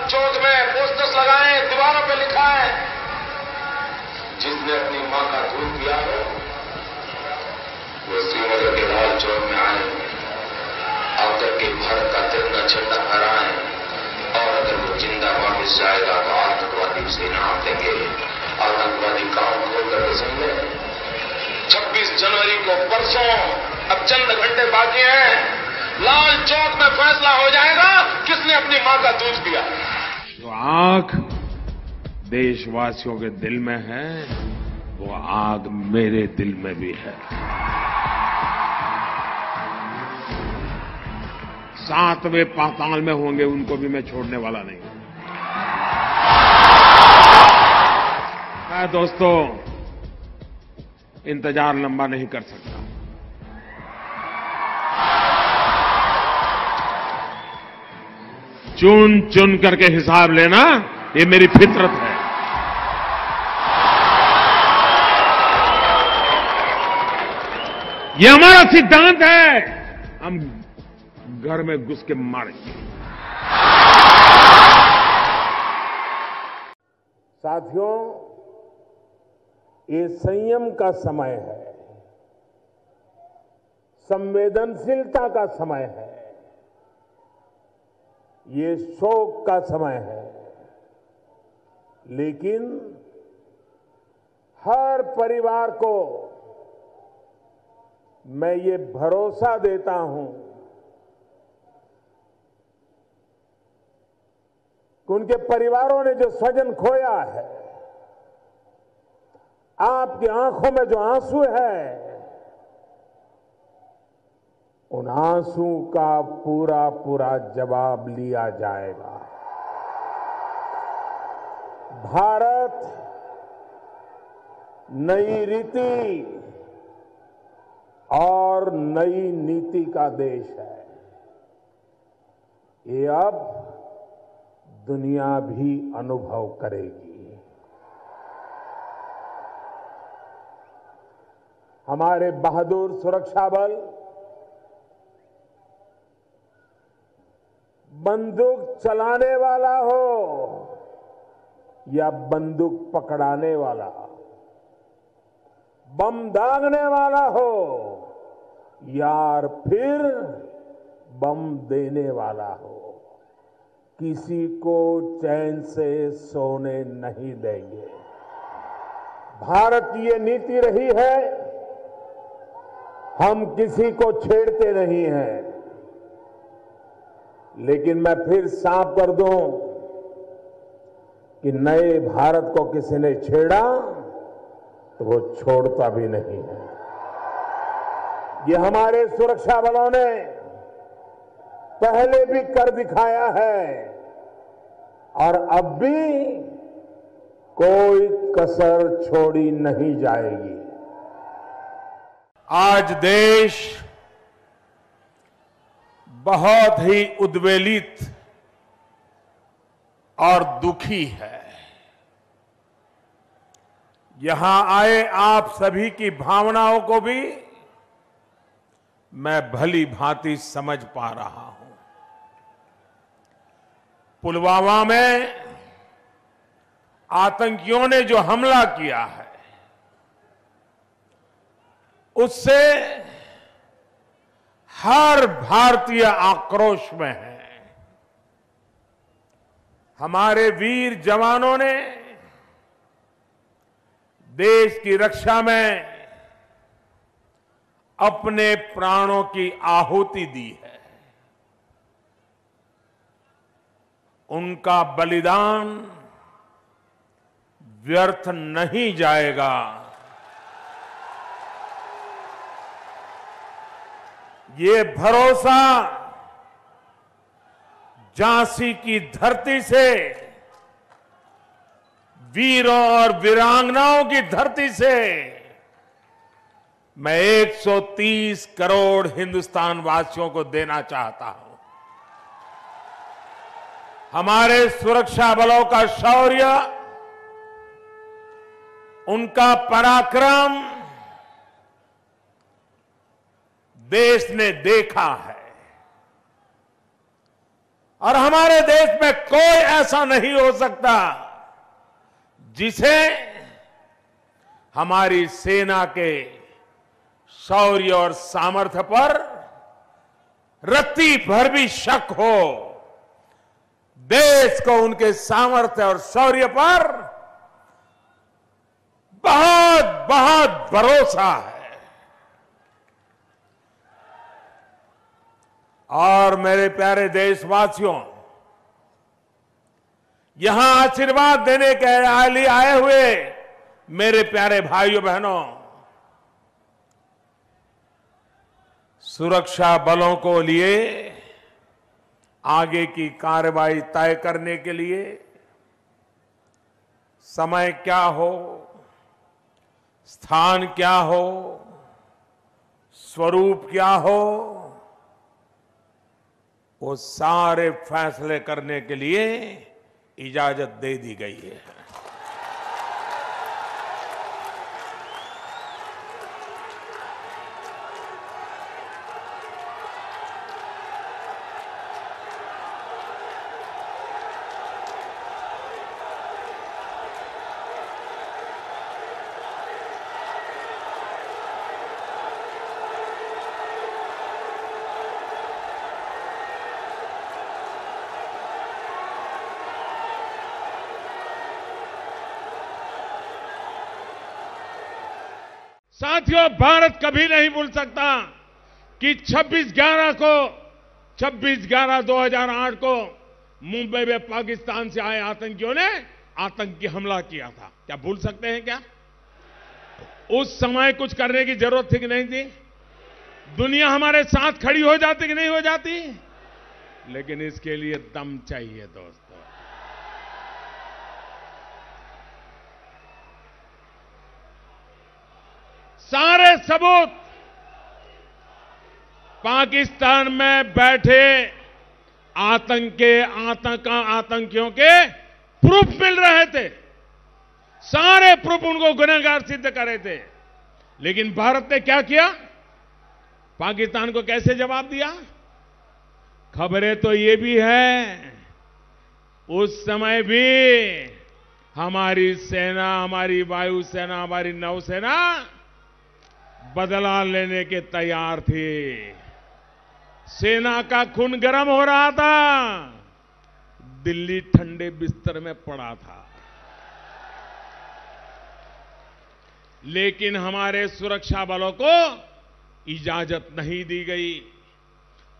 चौक में पोस्टर्स लगाए, दीवारों पे लिखा है, जिसने अपनी मां का दूध पिया हो वो श्रीनगर के लाल चौक में आए, आकर के भारत का तिरंगा झंडा फहराए, और अगर वो जिंदा वापस जाएगा तो आतंकवादी उसे इनाम देंगे। आतंकवादी काम खोल करके सुन ले। 26 जनवरी को परसों, अब चंद घंटे बाकी हैं, लाल चौक में फैसला हो जाएगा किसने अपनी मां का दूध पिया। जो आग देशवासियों के दिल में है वो आग मेरे दिल में भी है। 7वें पाताल में होंगे उनको भी मैं छोड़ने वाला नहीं हूं। मैं दोस्तों इंतजार लंबा नहीं कर सकता। चुन चुन करके हिसाब लेना ये मेरी फितरत है। ये हमारा सिद्धांत है। हम घर में घुस के मारेंगे। साथियों, ये संयम का समय है, संवेदनशीलता का समय है, ये शोक का समय है, लेकिन हर परिवार को मैं ये भरोसा देता हूं कि उनके परिवारों ने जो स्वजन खोया है, आपकी आंखों में जो आंसू है, उन आंसू का पूरा पूरा जवाब लिया जाएगा। भारत नई रीति और नई नीति का देश है। ये अब दुनिया भी अनुभव करेगी। हमारे बहादुर सुरक्षा बल बंदूक चलाने वाला हो या बंदूक पकड़ाने वाला, बम दागने वाला हो या फिर बम देने वाला हो, किसी को चैन से सोने नहीं देंगे। भारत की ये नीति रही है, हम किसी को छेड़ते नहीं हैं। लेकिन मैं फिर साफ कर दूं कि नए भारत को किसी ने छेड़ा तो वो छोड़ता भी नहीं है। ये हमारे सुरक्षा बलों ने पहले भी कर दिखाया है और अब भी कोई कसर छोड़ी नहीं जाएगी। आज देश बहुत ही उद्वेलित और दुखी है। यहां आए आप सभी की भावनाओं को भी मैं भली भांति समझ पा रहा हूं। पुलवामा में आतंकियों ने जो हमला किया है उससे हर भारतीय आक्रोश में है। हमारे वीर जवानों ने देश की रक्षा में अपने प्राणों की आहुति दी है। उनका बलिदान व्यर्थ नहीं जाएगा। ये भरोसा झांसी की धरती से, वीरों और वीरांगनाओं की धरती से मैं 130 करोड़ हिंदुस्तान वासियों को देना चाहता हूं। हमारे सुरक्षा बलों का शौर्य, उनका पराक्रम देश ने देखा है। और हमारे देश में कोई ऐसा नहीं हो सकता जिसे हमारी सेना के शौर्य और सामर्थ्य पर रत्ती भर भी शक हो। देश को उनके सामर्थ्य और शौर्य पर बहुत बहुत भरोसा है। और मेरे प्यारे देशवासियों, यहां आशीर्वाद देने के लिए आए हुए मेरे प्यारे भाइयों बहनों, सुरक्षा बलों को लिए आगे की कार्रवाई तय करने के लिए समय क्या हो, स्थान क्या हो, स्वरूप क्या हो, वो सारे फैसले करने के लिए इजाजत दे दी गई है। साथियों, भारत कभी नहीं भूल सकता कि 26/11/2008 को मुंबई में पाकिस्तान से आए आतंकियों ने आतंकी हमला किया था। क्या भूल सकते हैं क्या? उस समय कुछ करने की जरूरत थी कि नहीं थी? दुनिया हमारे साथ खड़ी हो जाती कि नहीं हो जाती? लेकिन इसके लिए दम चाहिए दोस्तों। सारे सबूत पाकिस्तान में बैठे आतंकियों के प्रूफ मिल रहे थे। सारे प्रूफ उनको गुनहगार सिद्ध कर रहे थे। लेकिन भारत ने क्या किया? पाकिस्तान को कैसे जवाब दिया? खबरें तो ये भी है, उस समय भी हमारी सेना, हमारी वायुसेना, हमारी नौसेना बदला लेने के तैयार थे। सेना का खून गर्म हो रहा था, दिल्ली ठंडे बिस्तर में पड़ा था। लेकिन हमारे सुरक्षा बलों को इजाजत नहीं दी गई।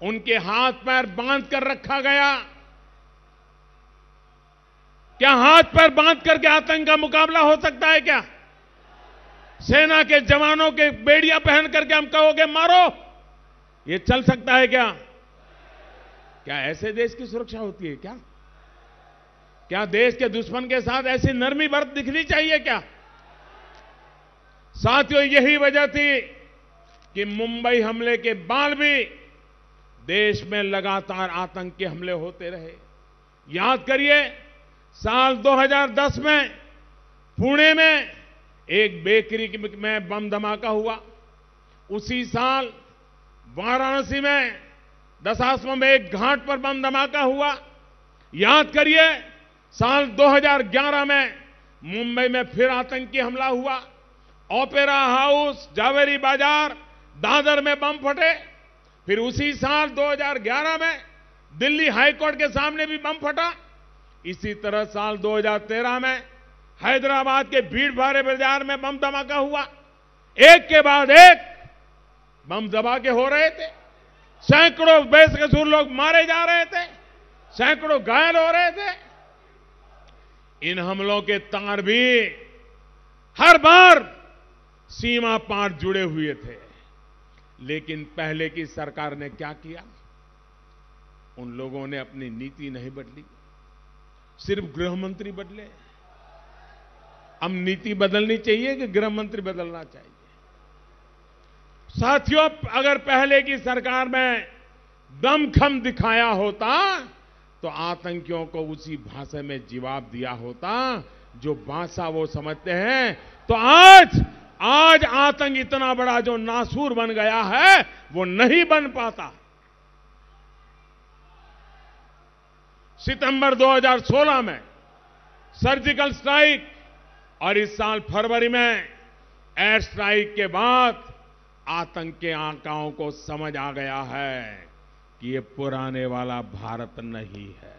उनके हाथ पैर बांध कर रखा गया। क्या हाथ पैर बांध करके आतंक का मुकाबला हो सकता है क्या? सेना के जवानों के बेड़ियां पहन करके हम कहोगे मारो, ये चल सकता है क्या? क्या ऐसे देश की सुरक्षा होती है क्या? क्या देश के दुश्मन के साथ ऐसी नरमी बरत दिखनी चाहिए क्या? साथियों, यही वजह थी कि मुंबई हमले के बाद भी देश में लगातार आतंक के हमले होते रहे। याद करिए, साल 2010 में पुणे में एक बेकरी में बम धमाका हुआ। उसी साल वाराणसी में दशाश्वमेध में एक घाट पर बम धमाका हुआ। याद करिए, साल 2011 में मुंबई में फिर आतंकी हमला हुआ। ओपेरा हाउस, जावेरी बाजार, दादर में बम फटे। फिर उसी साल 2011 में दिल्ली हाईकोर्ट के सामने भी बम फटा। इसी तरह साल 2013 में हैदराबाद के भीड़ भाड़ बाजार में बम धमाका हुआ। एक के बाद एक बम धमाके हो रहे थे। सैकड़ों बेकसूर लोग मारे जा रहे थे, सैकड़ों घायल हो रहे थे। इन हमलों के तार भी हर बार सीमा पार जुड़े हुए थे। लेकिन पहले की सरकार ने क्या किया? उन लोगों ने अपनी नीति नहीं बदली, सिर्फ गृह मंत्री बदले। अब नीति बदलनी चाहिए कि गृह मंत्री बदलना चाहिए? साथियों, अगर पहले की सरकार में दमखम दिखाया होता तो आतंकियों को उसी भाषा में जवाब दिया होता जो भाषा वो समझते हैं। तो आज आतंक इतना बड़ा जो नासूर बन गया है वो नहीं बन पाता। सितंबर 2016 में सर्जिकल स्ट्राइक और इस साल फरवरी में एयर स्ट्राइक के बाद आतंक के आंकाओं को समझ आ गया है कि ये पुराने वाला भारत नहीं है।